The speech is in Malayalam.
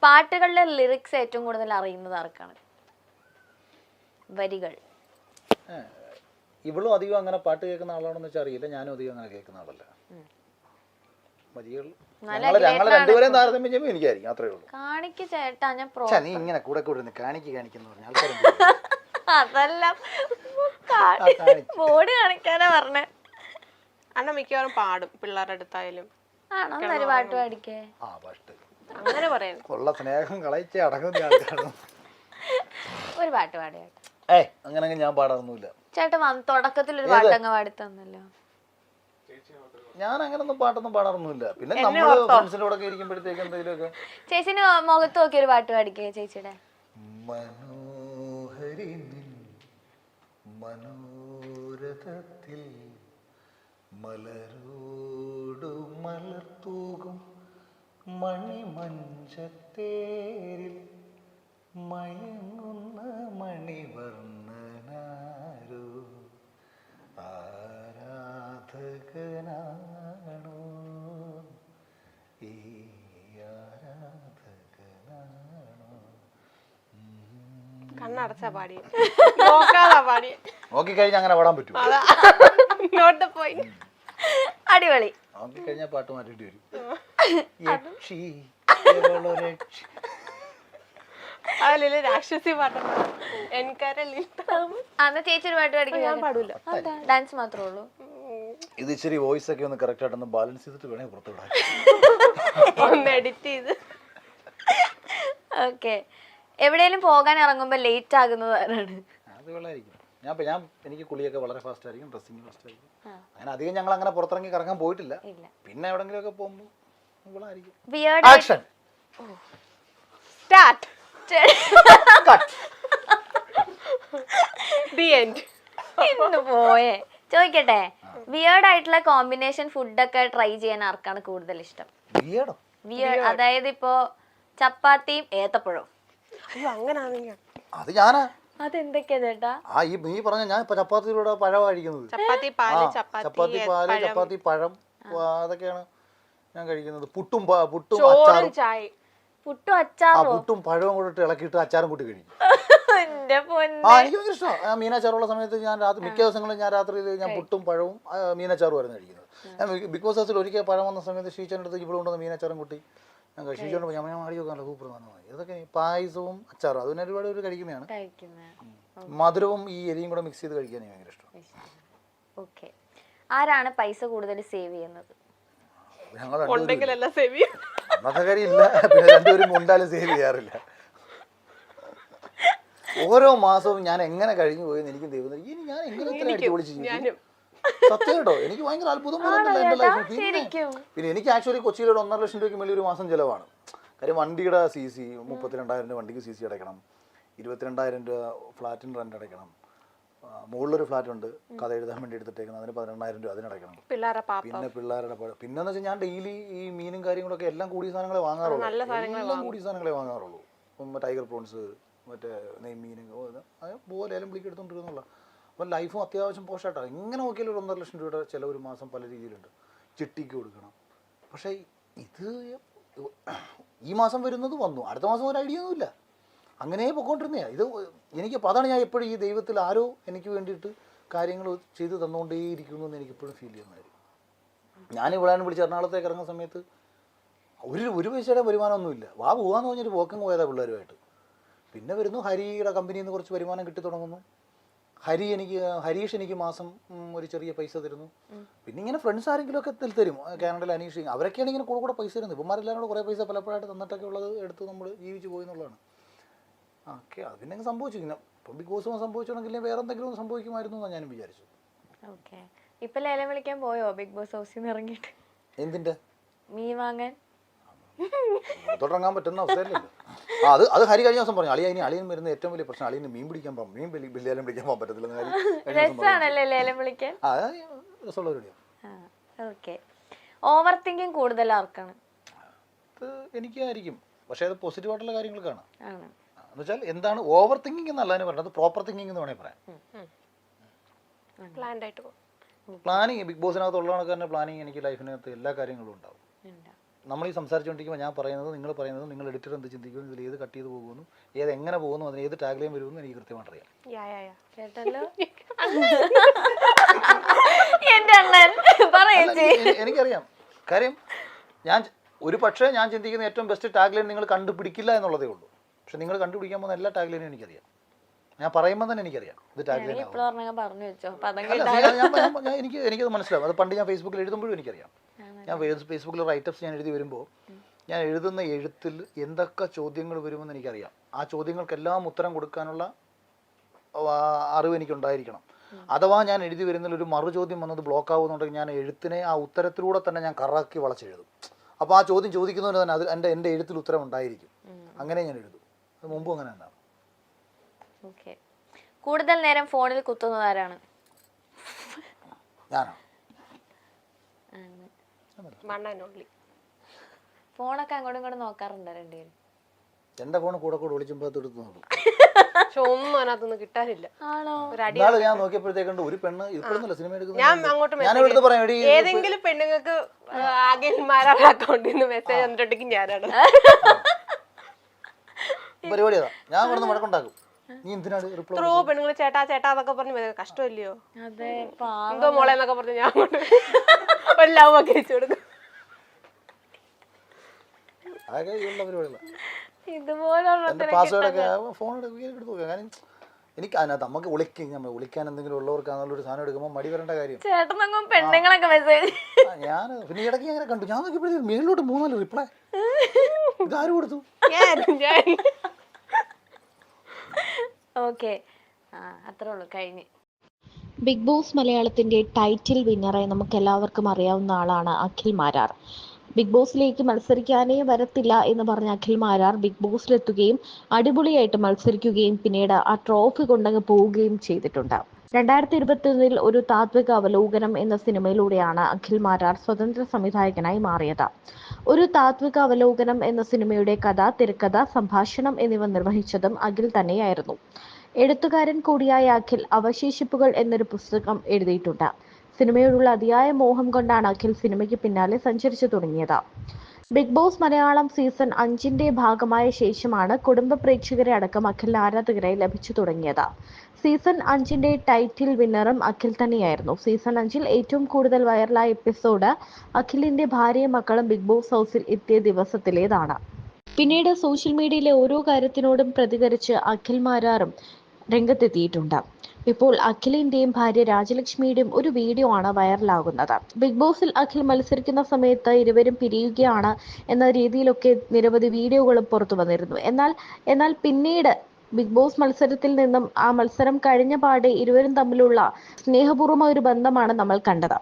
പാട്ടുകളുടെ ലിറിക്സ് ഏറ്റവും കൂടുതൽ അറിയുന്നത് ആർക്കാണ്? വരികൾ. ഇവളും അധികം അങ്ങനെ പാട്ട് കേൾക്കുന്ന ആളാണെന്ന് വെച്ചാൽ അറിയില്ല. ഞാനും അധികം അങ്ങനെ കേൾക്കുന്ന ആളല്ല. വരികൾ ഞങ്ങൾ രണ്ടുപേരും താരതമ്യം ചെയ്യുമ്പോൾ എനിക്കായിരിക്കും. അത്രേ ഉള്ളൂ. കാണിക്ക് ചേട്ടാ, ഞാൻ നീ ഇങ്ങനെ കൂടെ കൂടെ കാണിക്കുന്ന പറഞ്ഞ ആൾക്കാർ അതല്ല ബോർഡ് കാണിക്കാനാ പറഞ്ഞേ. അണ്ണ മിക്കവാറും പാടും പിള്ളേരുടെ അടുത്തായാലും. ആണോ? ഒരു പാട്ട് പാടിക്കേ. അങ്ങനെ പറയാൻ ഉള്ള സ്നേഹം കളയിച്ച് അടങ്ങുന്ന ആൾക്കാരാണ്. ഒരു പാട്ട് പാടിയാട്ടെ. അങ്ങനെ ഞാൻ പാടാറൊന്നുമില്ല. ചേട്ടാ തുടക്കത്തിൽ ഒരു പാട്ടങ്ങ് പാടി തന്നല്ലോ. ഞാൻ അങ്ങനൊന്നും പാട്ടൊന്നും പാടാറൊന്നുമില്ല. പിന്നെ നമ്മള് ഫ്രണ്ട്സിന്റെ കൂടെ ഇരിക്കുമ്പോഴത്തേക്ക് എന്തെങ്കിലുമൊക്കെ. ചേച്ചിന് മുഖത്ത് നോക്കി ഒരു പാട്ട് പാടിക്കേ ചേച്ചിയുടെ. മനോഹരി മനോരഥത്തിൽ മലരോടു മലർത്തൂകും മണിമഞ്ചത്തേരിൽ മയങ്ങുന്ന മണിവർണ്ണനാരോ ആരാധകനാണോ ഈ ആരാധകനാണോ. കണ്ണടച്ചാ പാടിയ നോക്കാതാ പാടിയ നോക്കിക്കഴിഞ്ഞാൽ അങ്ങനെ പാടാൻ പറ്റും. അടിപൊളി. നോക്കിക്കഴിഞ്ഞാൽ പാട്ട് മാറ്റിട്ട് വരും. അതിലെ രാക്ഷസി പാട്ടാണ്. അന്ന് ചേച്ചി ഒരു പാട്ട് പാടിക്കാൻ ഞാൻ പാടൂല. ഡാൻസ് മാത്രമേ ഉള്ളൂ. ഇത് ഇച്ചിരി വോയിസ് ഒക്കെ ഒന്ന് കറക്റ്റ് ആയിട്ടൊന്ന് ബാലൻസ് ചെയ്തിട്ട് വേണേ പുറത്തുവിടാൻ. എഡിറ്റ് ചെയ്ത്. ഓക്കെ. എവിടെയെങ്കിലും പോകാൻ ഇറങ്ങുമ്പോ ലേറ്റ് ആകുന്നത് ആരാണ്? അത് വെള്ളമായിരിക്കും. ഞാൻ എനിക്ക് കുളിയൊക്കെ വളരെ ഫാസ്റ്റ് ആയിരിക്കും, ഡ്രസ്സിങ് ഫാസ്റ്റ് ആയിരിക്കും. അങ്ങനെ അധികം ഞങ്ങൾ അങ്ങനെ പുറത്തിറങ്ങി കറങ്ങാൻ പോയിട്ടില്ല. പിന്നെ എവിടെങ്കിലും ഒക്കെ പോകുമ്പോൾ ഇവളായിരിക്കും. Action start. The end. ഇന്ന് പോയേ. ചോദിക്കട്ടെ, വിയേർഡ് ആയിട്ടുള്ള കോമ്പിനേഷൻ ഫുഡൊക്കെ ട്രൈ ചെയ്യാൻ ആർക്കാണ് കൂടുതൽ ഇഷ്ടം? വിയേർഡ് അതായത് ഇപ്പോ ചപ്പാത്തിയും ഏത്തപ്പഴവും. അത് ഞാനാ. അതെന്തൊക്കെയാ ചേട്ടാ? നീ പറഞ്ഞ ഞാൻ ഇപ്പൊ ചപ്പാത്തിയിലൂടെ പഴം കഴിക്കുന്നത്. ചപ്പാത്തി പാല്, ചപ്പാത്തി പാല്, ചപ്പാത്തി പഴം, അതൊക്കെയാണ് ഞാൻ കഴിക്കുന്നത്. പുട്ടും ചോറും ചായ. പുട്ടും അച്ചാറും. പുട്ടും പഴവും കൂടെ ഇളക്കിയിട്ട് അച്ചാറും കൂട്ടി കഴിക്കും. എനിക്ക് ഭയങ്കര ഇഷ്ടമാണ്. മീനാച്ചാറുള്ള സമയത്ത് ഞാൻ മിക്ക ദിവസങ്ങളും ഞാൻ രാത്രിയിൽ ഞാൻ പുട്ടും പഴവും മീനാച്ചാറുമായിരുന്നു കഴിക്കുന്നത്. ഞാൻ ബിഗ് ബോസ് ഹൗസിൽ ഒരിക്കൽ പഴം വന്ന സമയത്ത് ഷീച്ചൻ്റെ അടുത്ത് ഇവിടെ കൊണ്ടുവന്ന് മീനാച്ചാറും കൂട്ടി ഞാൻ ഷീച്ചോണ്ട് ഞാൻ ആടി നോക്കാനല്ലോ സൂപ്പർ നന്നായി. ഇതൊക്കെ പായസവും അച്ചാറും അതിന് ഒരുപാട് ഒരു കഴിക്കുന്നതാണ്. മധുരവും ഈ എരിയും കൂടെ മിക്സ് ചെയ്ത് കഴിക്കാൻ ഭയങ്കര ഇഷ്ടമാണ്. ഓക്കെ. ആരാണ് പൈസ കൂടുതൽ സേവ് ചെയ്യുന്നത്? അന്നത്തെ കാര്യം ഇല്ല. പിന്നെ രണ്ടുപേരും മുണ്ടാലും സേവ് ചെയ്യാറില്ല. ഓരോ മാസവും ഞാൻ എങ്ങനെ കഴിഞ്ഞു പോയെന്ന് എനിക്കും ദൈവം ഇനി ഞാൻ എങ്ങനെ അടിപൊളിച്ച് ജീവിക്കും. സത്യം കേട്ടോ, എനിക്ക് ഭയങ്കര അത്ഭുതം തോന്നുന്നില്ല എൻ്റെ ലൈഫിൽ. പിന്നെ എനിക്ക് ആക്ച്വലി കൊച്ചിയിലൂടെ 1.5 ലക്ഷം രൂപയ്ക്ക് മേലെ ഒരു മാസം ചിലവാണ്. കാര്യം വണ്ടിയുടെ CC 32,000 രൂപ വണ്ടിക്ക് CC അടയ്ക്കണം, 22,000 രൂപ ഫ്ലാറ്റിന് റെന്റ് അടയ്ക്കണം, മുകളിലൊരു ഫ്ലാറ്റ് ഉണ്ട് കഥ എഴുതാൻ വേണ്ടി എടുത്തിട്ടേക്കുന്നത്, അതിന് 18,000 രൂപ അതിനടയ്ക്കണം. പിന്നെ പിള്ളേരുടെ പിന്നെന്ന് വെച്ചാൽ ഞാൻ ഡെയിലി ഈ മീനും കാര്യങ്ങളൊക്കെ എല്ലാം കൂടിയ സാധനങ്ങളെ വാങ്ങാറുള്ളൂ. എല്ലാം കൂടിയ സാധനങ്ങളെ വാങ്ങാറുള്ളൂ. ടൈഗർ പ്രോൺസ്, മറ്റേ നെയ്മീൻ, അതുപോലെ ഏലം വിളിക്ക് എടുത്തോണ്ടിരുന്നുള്ള. അപ്പോൾ ലൈഫും അത്യാവശ്യം പോഷായിട്ടാണ്. ഇങ്ങനെ നോക്കിയാൽ ഒരു 1.5 ലക്ഷം രൂപയുടെ ചില ഒരു മാസം പല രീതിയിലുണ്ട്. ചിട്ടിക്ക് കൊടുക്കണം. പക്ഷേ ഇത് ഈ മാസം വരുന്നത് വന്നു, അടുത്ത മാസം ഒരു ഐഡിയ ഒന്നുമില്ല, അങ്ങനെ പൊക്കോണ്ടിരുന്നേ. ഇത് എനിക്ക് അതാണ് ഞാൻ എപ്പോഴും ഈ ദൈവത്തിൽ ആരോ എനിക്ക് വേണ്ടിയിട്ട് കാര്യങ്ങൾ ചെയ്ത് തന്നുകൊണ്ടേയിരിക്കുന്നു എന്ന് എനിക്കെപ്പോഴും ഫീൽ ചെയ്യുന്നതായിരുന്നു. ഞാൻ ഇവിടെ വിളിച്ച് എറണാകുളത്തേക്ക് ഇറങ്ങുന്ന സമയത്ത് ഒരു പൈസയുടെ വരുമാനമൊന്നുമില്ല. പോകാന്ന് പറഞ്ഞൊരു പോക്കും പോയതാണ് പിള്ളേരുമായിട്ട്. പിന്നെ വരുന്നു ഹരിയുടെ കമ്പനിയിൽ നിന്ന് കുറച്ച് വരുമാനം കിട്ടി തുടങ്ങുന്നു. ഹരീഷ് എനിക്ക് മാസം ഒരു ചെറിയ പൈസ തരുന്നു. പിന്നെ ഇങ്ങനെ ഫ്രണ്ട്സ് ആരെങ്കിലും ഒക്കെ തരും. കാനഡയിൽ അനീഷ്, അവരൊക്കെയാണ് ഇങ്ങനെ കൂടെ പൈസ തരുന്നത്. ഇവന്മാരെല്ലാം കൂടെ കുറേ പൈസ പലപ്പോഴായിട്ട് തന്നിട്ടൊക്കെ ഉള്ളത് എടുത്ത് നമ്മൾ ജീവിച്ച് പോയി എന്നുള്ളതാണ്. ഓക്കെ, അത് പിന്നെ സംഭവിച്ചു. ഇങ്ങനെ ഇപ്പം ബിഗ് ബോസ് സംഭവിച്ചിട്ടുണ്ടെങ്കിൽ വേറെ എന്തെങ്കിലും സംഭവിക്കുമായിരുന്നു എന്നാണ് ഞാനും വിചാരിച്ചു. ഓക്കെ. ഇപ്പം ലേലം വിളിക്കാൻ പോയോ ബിഗ് ബോസ് ഹൗസിൽ നിന്ന് ഇറങ്ങിയിട്ട്? എന്തിൻ്റെ? മീൻ വാങ്ങാൻ തുടങ്ങാൻ പറ്റുന്ന അവസ്ഥയല്ലല്ലോ. അത് ഹരി കഴിഞ്ഞ ദിവസം പറഞ്ഞു, അളിയൻ വരുന്ന ഏറ്റവും വലിയ പ്രശ്നം അളിയന് മീൻ പിടിക്കാൻ പോകാം, ലേലം പിടിക്കാൻ പോകാൻ പറ്റത്തില്ല. ഓവർ തിങ്കിങ് കൂടുതൽ ആർക്കാണ്? എനിക്കായിരിക്കും. പക്ഷെ അത് പോസിറ്റീവായിട്ടുള്ള കാര്യങ്ങൾക്കാണ്. എന്ന് വെച്ചാൽ എന്താണ് ഓവർ തിങ്കിങ് എന്നല്ല പറഞ്ഞത്, പ്രോപ്പർ തിങ്കിങ് എന്ന് വേണേൽ പറയാം. പ്ലാനിങ് ബിഗ് ബോസിനകത്ത് ഉള്ളതാണ്. പ്ലാനിങ് എനിക്ക് ലൈഫിനകത്ത് എല്ലാ കാര്യങ്ങളും ഉണ്ടാവും. നമ്മൾ ഈ സംസാരിച്ചുകൊണ്ടിരിക്കുമ്പോൾ ഞാൻ പറയുന്നത് നിങ്ങൾ എഡിറ്റർ എന്ത് ചിന്തിക്കുന്നു, ഇതിൽ ഏത് കട്ട് ചെയ്ത് പോകുന്നു, ഏത് എങ്ങനെ പോകുന്നു, അതിന് ഏത് ടാഗ് ലൈൻ വരുമെന്ന് എനിക്ക് കൃത്യമായിട്ട് അറിയാം. കേട്ടല്ലോ എന്റെ അണ്ണൻ പറയേ. എനിക്കറിയാം. കാര്യം ഒരു പക്ഷേ ഞാൻ ചിന്തിക്കുന്ന ഏറ്റവും ബെസ്റ്റ് ടാഗ് ലൈൻ നിങ്ങൾ കണ്ടുപിടിക്കില്ല എന്നുള്ളതേ ഉള്ളൂ. പക്ഷെ നിങ്ങൾ കണ്ടുപിടിക്കാൻ പോകുന്ന എല്ലാ ടാഗ് ലൈനും എനിക്കറിയാം. ഞാൻ പറയുമ്പോൾ തന്നെ എനിക്കറിയാം ഇത് ടാഗ് ലൈൻ. എനിക്കത് മനസ്സിലാവും. അത് പണ്ട് ഞാൻ ഫേസ്ബുക്കിൽ എഴുതുമ്പോഴും എനിക്കറിയാം. ഞാൻ ഫേസ്ബുക്കിൽ റൈറ്റപ്സ് ഞാൻ എഴുതി വരുമ്പോൾ ഞാൻ എഴുതുന്ന എഴുത്തിൽ എന്തൊക്കെ ചോദ്യങ്ങൾ വരുമെന്ന് എനിക്കറിയാം. ആ ചോദ്യങ്ങൾക്കെല്ലാം ഉത്തരം കൊടുക്കാനുള്ള അറിവ് എനിക്കുണ്ടായിരിക്കണം. അഥവാ ഞാൻ എഴുതി വരുന്നതിൽ ഒരു മറുചോദ്യം വന്നത് ബ്ലോക്ക് ആവുന്നുണ്ടെങ്കിൽ ഞാൻ എഴുത്തിനെ ആ ഉത്തരത്തിലൂടെ തന്നെ ഞാൻ കറക്കി വളച്ചെഴുതും. അപ്പോൾ ആ ചോദ്യം ചോദിക്കുന്നതിന് തന്നെ അത് എൻ്റെ എഴുത്തിൽ ഉത്തരം ഉണ്ടായിരിക്കും. അങ്ങനെ ഞാൻ എഴുതും. അത് മുമ്പും അങ്ങനെ തന്നെയാണ്. കൂടുതൽ നേരം ഫോണിൽ കുത്തുന്നത് ആരാണ്? ഞാനോ? ഫോണൊക്കെ അങ്ങോട്ടും ഇങ്ങോട്ടും നോക്കാറുണ്ട് രണ്ടുപേരും? എന്റെ ഫോൺ കൂടെ വിളിച്ചുമ്പോ എടുത്ത് നോക്കും. പക്ഷെ ഒന്നും അതിനകത്തൊന്നും കിട്ടാനില്ല. ഞാൻ നോക്കിയപ്പോഴത്തേക്കുണ്ട് ഒരു പെണ്ണ് ഇപ്പോഴൊന്നുമില്ല സിനിമ എടുക്കുന്നത്. ഏതെങ്കിലും പെണ്ണുങ്ങൾക്ക് ആകെമാരുടെ അക്കൗണ്ടിൽ നിന്ന് മെസ്സേജ് വന്നിട്ടുണ്ടെങ്കിൽ ഞാനാണ് പരിപാടി. അതാ ഞാൻ കൊടുത്ത് മഴക്കുണ്ടാക്കും. നീ എന്തിനാണ് എത്രയോ പെണ്ണുങ്ങൾ ചേട്ടാ ചേട്ടാ എന്നൊക്കെ പറഞ്ഞു കഷ്ടമല്ലയോ എന്തോ മോളെ എന്നൊക്കെ പറഞ്ഞു ഞാൻ ഒരു ലവ് ഒക്കെ വെച്ചു കൊടുക്കും. എനിക്ക് അതിനകത്ത് നമുക്ക് വിളിക്കാൻ എന്തെങ്കിലും ഉള്ളവർക്ക് ഒരു സാധനം എടുക്കുമ്പോൾ മടി വരേണ്ട കാര്യം. ഞാൻ പിന്നെ ഇടയ്ക്ക് അങ്ങനെ കണ്ടു. ഞാൻ നോക്കിയപ്പോഴത്തേക്ക് മേളിലോട്ട് 3-4 റിപ്ലൈ. ഇതാര് കൊടുത്തു? ബിഗ് ബോസ് മലയാളത്തിന്റെ ടൈറ്റിൽ വിന്നറെ നമുക്ക് എല്ലാവർക്കും അറിയാവുന്ന ആളാണ് അഖിൽ മാരാർ. ബിഗ് ബോസിലേക്ക് മത്സരിക്കാനേ വരത്തില്ല എന്ന് പറഞ്ഞ അഖിൽ മാരാർ ബിഗ് ബോസിലെത്തുകയും അടിപൊളിയായിട്ട് മത്സരിക്കുകയും പിന്നീട് ആ ട്രോഫി കൊണ്ടങ്ങ് പോവുകയും ചെയ്തിട്ടുണ്ട്. 2021 ഒരു താത്വിക അവലോകനം എന്ന സിനിമയിലൂടെയാണ് അഖിൽ മാരാർ സ്വതന്ത്ര സംവിധായകനായി മാറിയത്. ഒരു താത്വിക അവലോകനം എന്ന സിനിമയുടെ കഥ, തിരക്കഥ, സംഭാഷണം എന്നിവ നിർവഹിച്ചതും അഖിൽ തന്നെയായിരുന്നു. എഴുത്തുകാരൻ കൂടിയായ അഖിൽ അവശേഷിപ്പുകൾ എന്നൊരു പുസ്തകം എഴുതിയിട്ടുണ്ട്. സിനിമയോടുള്ള അതിയായ മോഹം കൊണ്ടാണ് അഖിൽ സിനിമയ്ക്ക് പിന്നാലെ സഞ്ചരിച്ചു തുടങ്ങിയത്. ബിഗ് ബോസ് മലയാളം സീസൺ 5 ഭാഗമായ ശേഷമാണ് കുടുംബ പ്രേക്ഷകരെ അടക്കം അഖിൽ ആരാധകരായി ലഭിച്ചു തുടങ്ങിയത്. സീസൺ 5 ടൈറ്റിൽ വിന്നറും അഖിൽ തന്നെയായിരുന്നു. സീസൺ 5 ഏറ്റവും കൂടുതൽ വൈറലായ എപ്പിസോഡ് അഖിലിന്റെ ഭാര്യയും മക്കളും ബിഗ് ബോസ് ഹൗസിൽ എത്തിയ ദിവസത്തിലേതാണ്. പിന്നീട് സോഷ്യൽ മീഡിയയിലെ ഓരോ കാര്യത്തിനോടും പ്രതികരിച്ച് അഖിൽ മാരാറും രംഗത്തെത്തിയിട്ടുണ്ട്. ഇപ്പോൾ അഖിലിന്റെയും ഭാര്യ രാജലക്ഷ്മിയുടെയും ഒരു വീഡിയോ ആണ് വൈറലാകുന്നത്. ബിഗ് ബോസിൽ അഖിൽ മത്സരിക്കുന്ന സമയത്ത് ഇരുവരും പിരിയുകയാണ് എന്ന രീതിയിലൊക്കെ നിരവധി വീഡിയോകളും പുറത്തു വന്നിരുന്നു. എന്നാൽ പിന്നീട് ബിഗ് ബോസ് മത്സരത്തിൽ നിന്നും ആ മത്സരം കഴിഞ്ഞ പാടെ ഇരുവരും തമ്മിലുള്ള സ്നേഹപൂർവ്വമായ ഒരു ബന്ധമാണ് നമ്മൾ കണ്ടത്.